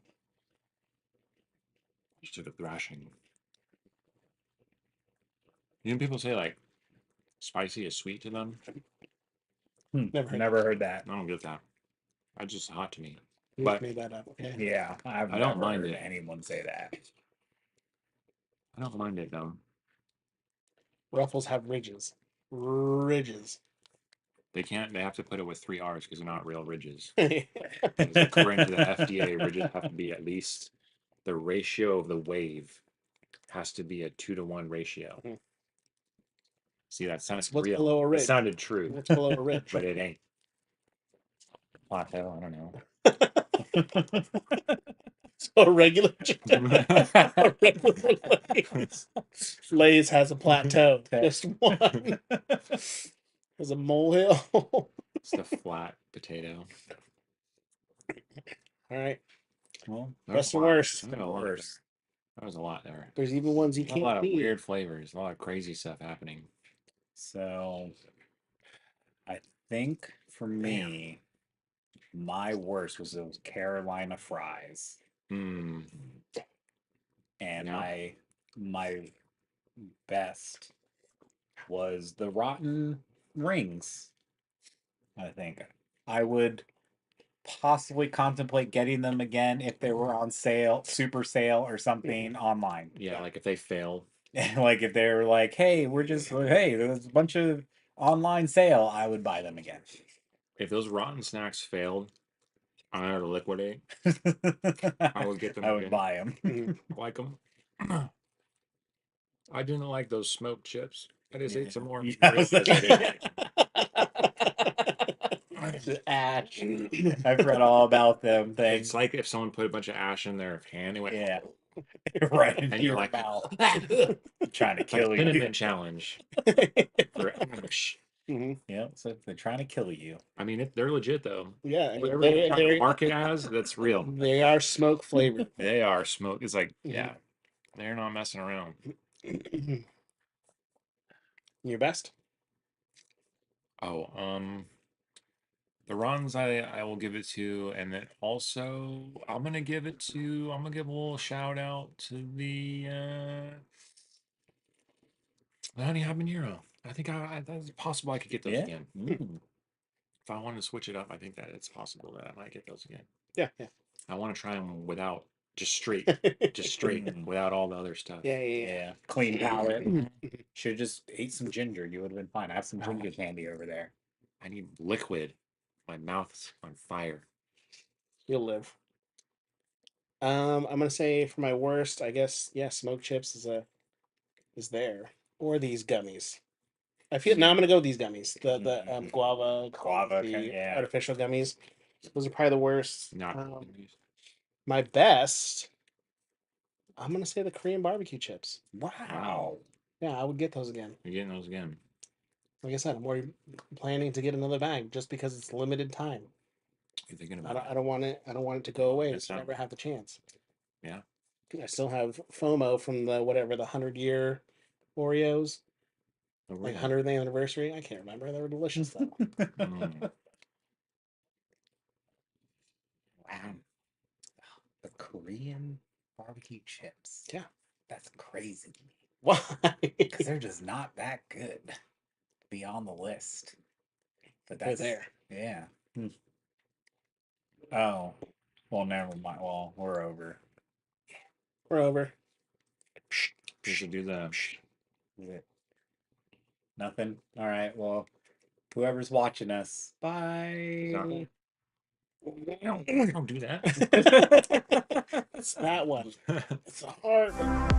Just took a thrashing. You know, people say like spicy is sweet to them. Never heard Never heard that. I don't get that. That's just hot to me. You But- made that up. Okay. Yeah, I've I don't never mind heard it. anyone say that. I don't mind it though. Ruffles have ridges. Ridges. They can't. They have to put it with 3 R's because they're not real ridges. Mhm. Because according to the FDA, ridges have to be at least the ratio of the wave has to be a 2-to-1 ratio. Mhm. See, that sounded What's real. below a It ridge? sounded true, What's below a ridge? but it ain't. Plateau. I don't know. So a regular a regular Lay's. Lay's has a plateau. Just one. There's a molehill. It's the flat potato. All right. Well, There was Best a and lot. worst. There was a lot there. worst. There was a lot there. There's even ones you A lot can't of eat. weird flavors. A lot of crazy stuff happening. So I think for me, my worst was those Carolina fries. Hmm. And Yeah. my best was the rotten rings. I think I would possibly contemplate getting them again if they were on sale, super sale or something online. Yeah, like if they fail. Like if they were like, hey, hey, there's a bunch of online sale, I would buy them again. If those rotten snacks failed, I had to liquidate. I would get them I would again. buy them. Mhm. Like them. I didn't like those smoked chips. I just ate some more. Yeah. I realized I didn't. The ash. I've read all about them things. It's like if someone put a bunch of ash in their hand, it went Yeah. Right into And you're your like, mouth. Trying to like kill you. Cinnamon challenge. For ash. Mhm. Yeah, so they're trying to kill you. I mean, they're legit though. Yeah, Whatever they they, try to they, market as, that's real. they are smoke flavored. They are smoke. It's like, Mhm. yeah, they're not messing around. Your best? Oh, the runs I will give it to, and then also I'm gonna give a little shout out to the honey habanero. I think that's possible I could get those Yeah. again. If I want to switch it up, I think that it's possible that I might get those again. Yeah, yeah. I want to try them without just straight without all the other stuff. Yeah. Yeah. Clean palate. Should have just ate some ginger. You would have been fine. I have some ginger candy over there. I need liquid. My mouth's on fire. You'll live. I'm gonna say for my worst, I guess, yeah, smoked chips is there. Or these gummies. I feel now I'm gonna go with these gummies. The guava, Guava, the yeah. artificial gummies. Those are probably the worst. Not My best, I'm gonna say the Korean barbecue chips. Wow. Yeah, I would get those again. You're getting those again. Like I said, I'm already planning to get another bag just because it's limited time. You're thinking I about don't, it. I don't want it. I don't want it to go away. Miss So I out. never have the chance. Yeah. I still have FOMO from the 100-year Oreos, Oh, like really? 100th anniversary. I can't remember. They were delicious though. Mm. Wow. The Korean barbecue chips. Yeah. That's crazy to me. Why? Because they're just not that good to be on the list. But They're that's there. Yeah. Hmm. Oh. Well, never mind. Well, we're over. We're over. You should do the. Is it nothing? All right. Well, whoever's watching us, bye. Don't do that. It's that one. It's a hard one.